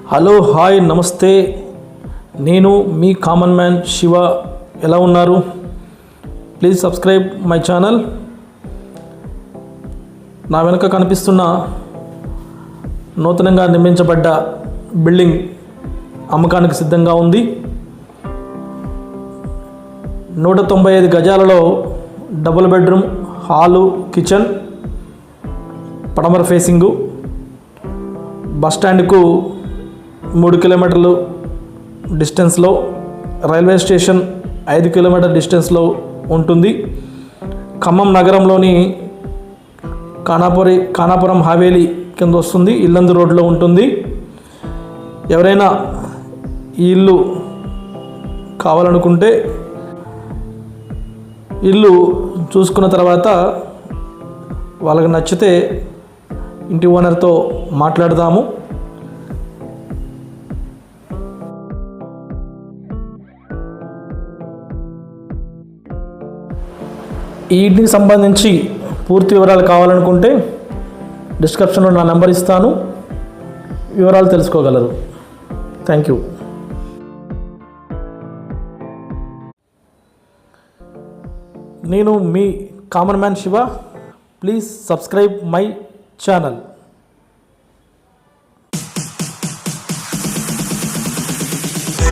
Hello hi నమస్తే, నేను మీ కామన్ మ్యాన్ శివ. ఎలా ఉన్నారు? Please subscribe my channel. నా వెనుక కనిపిస్తున్న నూతనంగా నిర్మించబడ్డ బిల్డింగ్ అమ్మకానికి సిద్ధంగా ఉంది. 195 గజాలలో డబుల్ బెడ్రూమ్, హాలు, కిచెన్, పడమర ఫేసింగు, బస్టాండ్కు 3 కిలోమీటర్లు డిస్టెన్స్లో, రైల్వే స్టేషన్ 5 కిలోమీటర్ డిస్టెన్స్లో ఉంటుంది. ఖమ్మం నగరంలోని ఖానాపురం హవేలీ కింద వస్తుంది. ఇల్లందు రోడ్లో ఉంటుంది. ఎవరైనా ఈ ఇల్లు కావాలనుకుంటే ఇల్లు చూసుకున్న తర్వాత వాళ్ళకి నచ్చితే ఇంటి ఓనర్తో మాట్లాడదాము. ఈ ఇంటికి సంబంధించి పూర్తి వివరాలు కావాలనుకుంటే డిస్క్రిప్షన్లో నా నెంబర్ ఇస్తాను, వివరాలు తెలుసుకోగలరు. Thank you. నేను మీ common man Shiva. Please subscribe my channel.